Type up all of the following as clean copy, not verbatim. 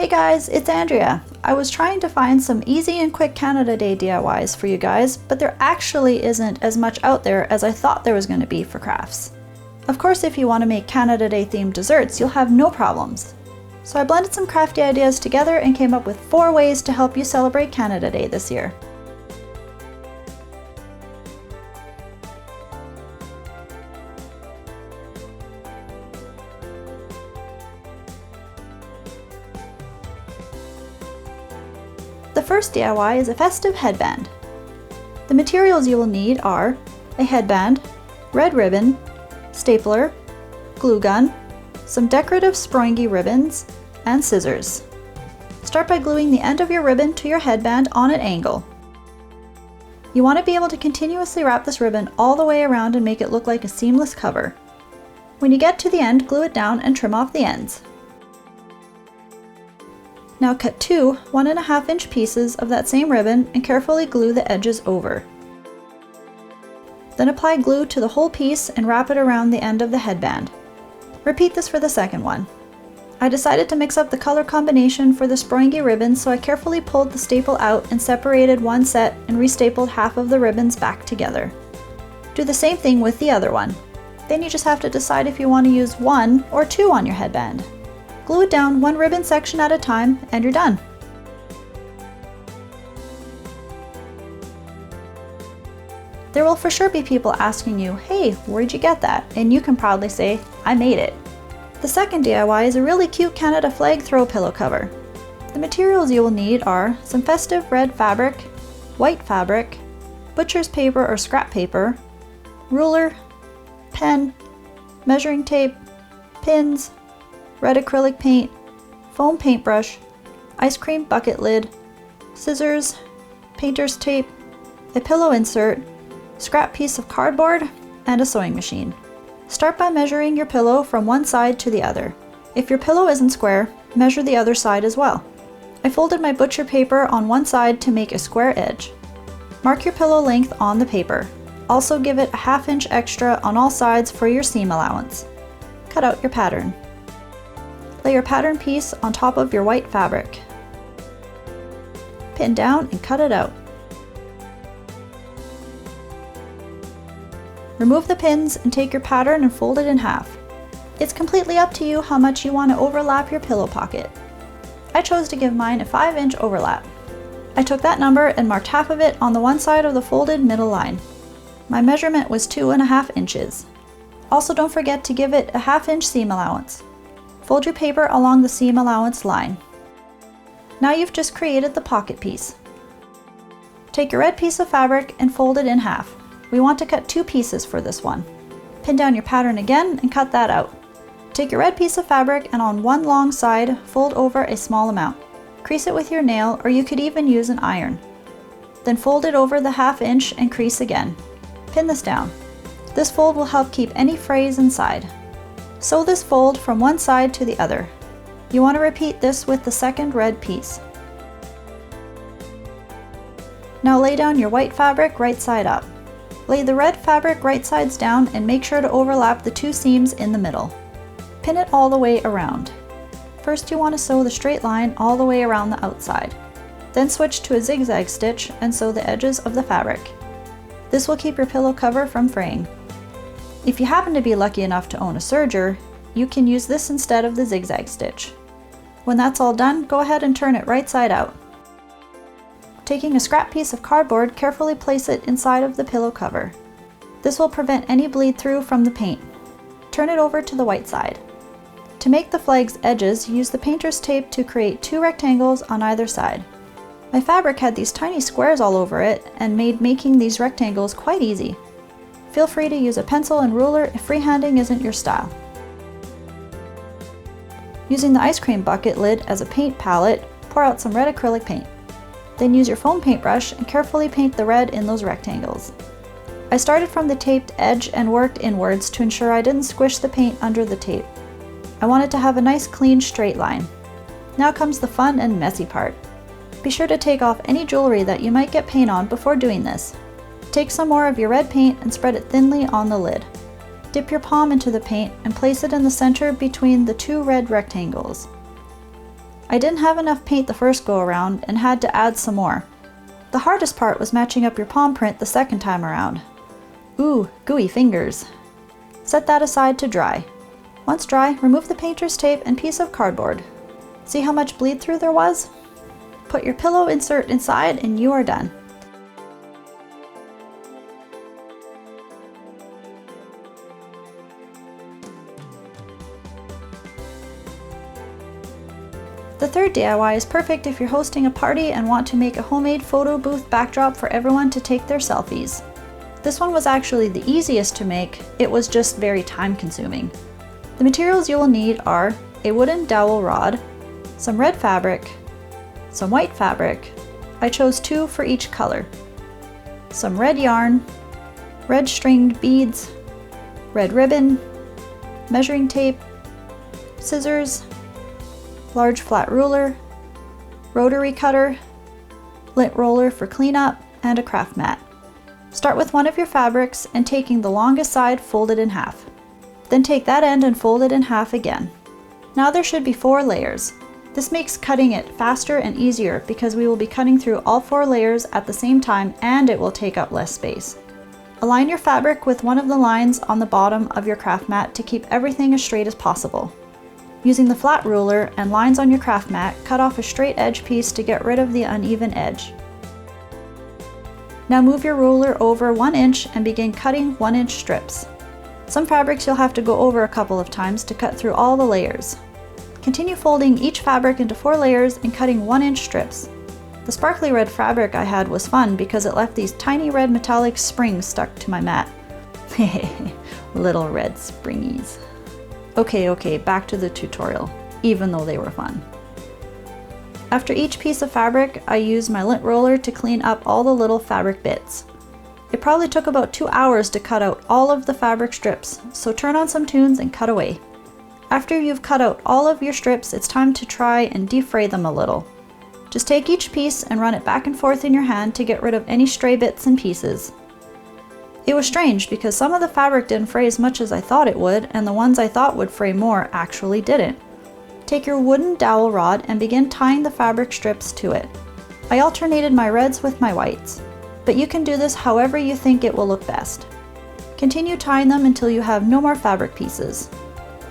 Hey guys, it's Andrea. I was trying to find some easy and quick Canada Day DIYs for you guys, but there actually isn't as much out there as I thought there was going to be for crafts. Of course, if you want to make Canada Day themed desserts, you'll have no problems. So I blended some crafty ideas together and came up with 4 ways to help you celebrate Canada Day this year. The first DIY is a festive headband. The materials you will need are a headband, red ribbon, stapler, glue gun, some decorative springy ribbons, and scissors. Start by gluing the end of your ribbon to your headband on an angle. You want to be able to continuously wrap this ribbon all the way around and make it look like a seamless cover. When you get to the end, glue it down and trim off the ends. Now cut 2 1.5-inch pieces of that same ribbon and carefully glue the edges over. Then apply glue to the whole piece and wrap it around the end of the headband. Repeat this for the second one. I decided to mix up the color combination for the springy ribbon, so I carefully pulled the staple out and separated one set and restapled half of the ribbons back together. Do the same thing with the other one. Then you just have to decide if you want to use 1 or 2 on your headband. Glue it down one ribbon section at a time and you're done. There will for sure be people asking you, hey, where'd you get that? And you can proudly say, I made it. The second DIY is a really cute Canada flag throw pillow cover. The materials you will need are some festive red fabric, white fabric, butcher's paper or scrap paper, ruler, pen, measuring tape, pins, red acrylic paint, foam paintbrush, ice cream bucket lid, scissors, painter's tape, a pillow insert, scrap piece of cardboard, and a sewing machine. Start by measuring your pillow from one side to the other. If your pillow isn't square, measure the other side as well. I folded my butcher paper on one side to make a square edge. Mark your pillow length on the paper. Also give it a 1/2 inch extra on all sides for your seam allowance. Cut out your pattern. Lay your pattern piece on top of your white fabric. Pin down and cut it out. Remove the pins and take your pattern and fold it in half. It's completely up to you how much you want to overlap your pillow pocket. I chose to give mine a 5-inch overlap. I took that number and marked half of it on the one side of the folded middle line. My measurement was 2.5 inches. Also, don't forget to give it a 1/2 inch seam allowance. Fold your paper along the seam allowance line. Now you've just created the pocket piece. Take your red piece of fabric and fold it in half. We want to cut 2 pieces for this one. Pin down your pattern again and cut that out. Take your red piece of fabric and on one long side, fold over a small amount. Crease it with your nail, or you could even use an iron. Then fold it over the 1/2 inch and crease again. Pin this down. This fold will help keep any frays inside. Sew this fold from one side to the other. You want to repeat this with the second red piece. Now lay down your white fabric right side up. Lay the red fabric right sides down and make sure to overlap the 2 seams in the middle. Pin it all the way around. First you want to sew the straight line all the way around the outside. Then switch to a zigzag stitch and sew the edges of the fabric. This will keep your pillow cover from fraying. If you happen to be lucky enough to own a serger, you can use this instead of the zigzag stitch. When that's all done, go ahead and turn it right side out. Taking a scrap piece of cardboard, carefully place it inside of the pillow cover. This will prevent any bleed through from the paint. Turn it over to the white side. To make the flag's edges, use the painter's tape to create 2 rectangles on either side. My fabric had these tiny squares all over it and made making these rectangles quite easy. Feel free to use a pencil and ruler if freehanding isn't your style. Using the ice cream bucket lid as a paint palette, pour out some red acrylic paint. Then use your foam paintbrush and carefully paint the red in those rectangles. I started from the taped edge and worked inwards to ensure I didn't squish the paint under the tape. I wanted to have a nice clean straight line. Now comes the fun and messy part. Be sure to take off any jewelry that you might get paint on before doing this. Take some more of your red paint and spread it thinly on the lid. Dip your palm into the paint and place it in the center between the 2 red rectangles. I didn't have enough paint the first go around and had to add some more. The hardest part was matching up your palm print the second time around. Ooh, gooey fingers. Set that aside to dry. Once dry, remove the painter's tape and piece of cardboard. See how much bleed through there was? Put your pillow insert inside and you are done. The third DIY is perfect if you're hosting a party and want to make a homemade photo booth backdrop for everyone to take their selfies. This one was actually the easiest to make, it was just very time consuming. The materials you will need are a wooden dowel rod, some red fabric, some white fabric, I chose 2 for each color, some red yarn, red stringed beads, red ribbon, measuring tape, scissors, large flat ruler, rotary cutter, lint roller for cleanup, and a craft mat. Start with one of your fabrics and taking the longest side, fold it in half. Then take that end and fold it in half again. Now there should be 4 layers. This makes cutting it faster and easier because we will be cutting through all 4 layers at the same time and it will take up less space. Align your fabric with one of the lines on the bottom of your craft mat to keep everything as straight as possible. Using the flat ruler and lines on your craft mat, cut off a straight edge piece to get rid of the uneven edge. Now move your ruler over 1 inch and begin cutting 1-inch strips. Some fabrics you'll have to go over a couple of times to cut through all the layers. Continue folding each fabric into 4 layers and cutting 1-inch strips. The sparkly red fabric I had was fun because it left these tiny red metallic springs stuck to my mat. Little red springies. Okay, back to the tutorial, even though they were fun. After each piece of fabric, I used my lint roller to clean up all the little fabric bits. It probably took about 2 hours to cut out all of the fabric strips, so turn on some tunes and cut away. After you've cut out all of your strips, it's time to try and defray them a little. Just take each piece and run it back and forth in your hand to get rid of any stray bits and pieces. It was strange because some of the fabric didn't fray as much as I thought it would, and the ones I thought would fray more actually didn't. Take your wooden dowel rod and begin tying the fabric strips to it. I alternated my reds with my whites, but you can do this however you think it will look best. Continue tying them until you have no more fabric pieces.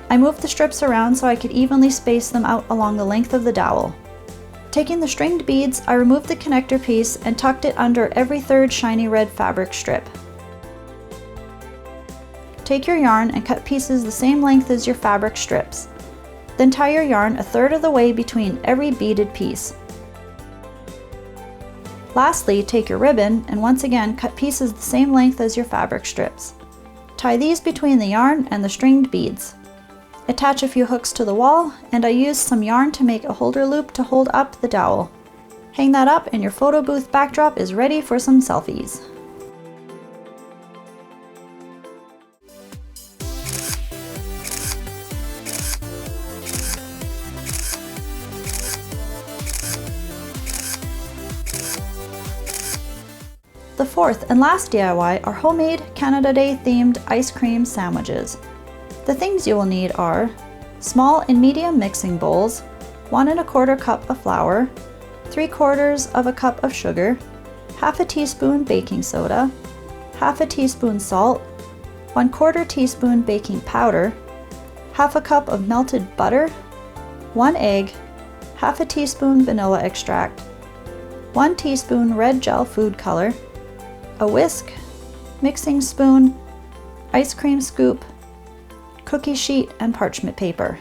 I moved the strips around so I could evenly space them out along the length of the dowel. Taking the stringed beads, I removed the connector piece and tucked it under every 3rd shiny red fabric strip. Take your yarn and cut pieces the same length as your fabric strips. Then tie your yarn a 1/3 of the way between every beaded piece. Lastly, take your ribbon and once again cut pieces the same length as your fabric strips. Tie these between the yarn and the stringed beads. Attach a few hooks to the wall, and I used some yarn to make a holder loop to hold up the dowel. Hang that up and your photo booth backdrop is ready for some selfies. The fourth and last DIY are homemade Canada Day themed ice cream sandwiches. The things you will need are small and medium mixing bowls, 1 1/4 cup of flour, 3/4 of a cup of sugar, 1/2 teaspoon baking soda, 1/2 teaspoon salt, 1/4 teaspoon baking powder, 1/2 cup of melted butter, 1 egg, 1/2 teaspoon vanilla extract, 1 teaspoon red gel food color, a whisk, mixing spoon, ice cream scoop, cookie sheet, and parchment paper.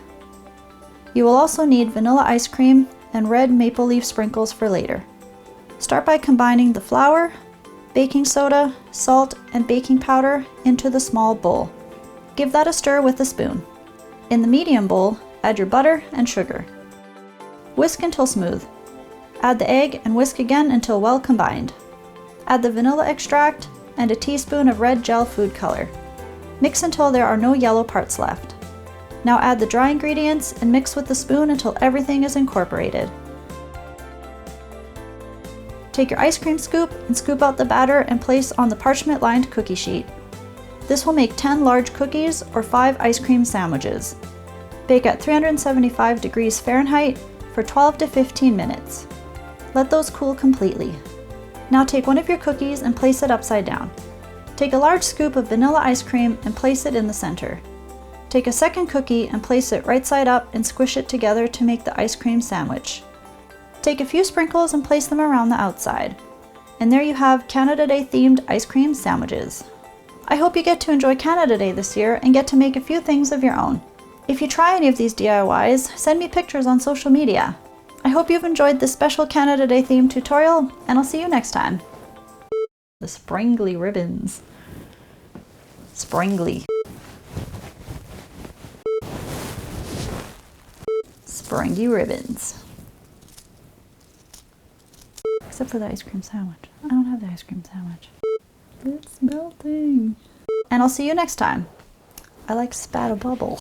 You will also need vanilla ice cream and red maple leaf sprinkles for later. Start by combining the flour, baking soda, salt, and baking powder into the small bowl. Give that a stir with a spoon. In the medium bowl, add your butter and sugar. Whisk until smooth. Add the egg and whisk again until well combined. Add the vanilla extract and a teaspoon of red gel food color. Mix until there are no yellow parts left. Now add the dry ingredients and mix with the spoon until everything is incorporated. Take your ice cream scoop and scoop out the batter and place on the parchment-lined cookie sheet. This will make 10 large cookies or 5 ice cream sandwiches. Bake at 375 degrees Fahrenheit for 12 to 15 minutes. Let those cool completely. Now take one of your cookies and place it upside down. Take a large scoop of vanilla ice cream and place it in the center. Take a second cookie and place it right side up and squish it together to make the ice cream sandwich. Take a few sprinkles and place them around the outside. And there you have Canada Day themed ice cream sandwiches. I hope you get to enjoy Canada Day this year and get to make a few things of your own. If you try any of these DIYs, send me pictures on social media. I hope you've enjoyed this special Canada Day themed tutorial, and I'll see you next time. The springly ribbons. Springly. Springy ribbons. Except for the ice cream sandwich. I don't have the ice cream sandwich. It's melting. And I'll see you next time. I like spat a bubble.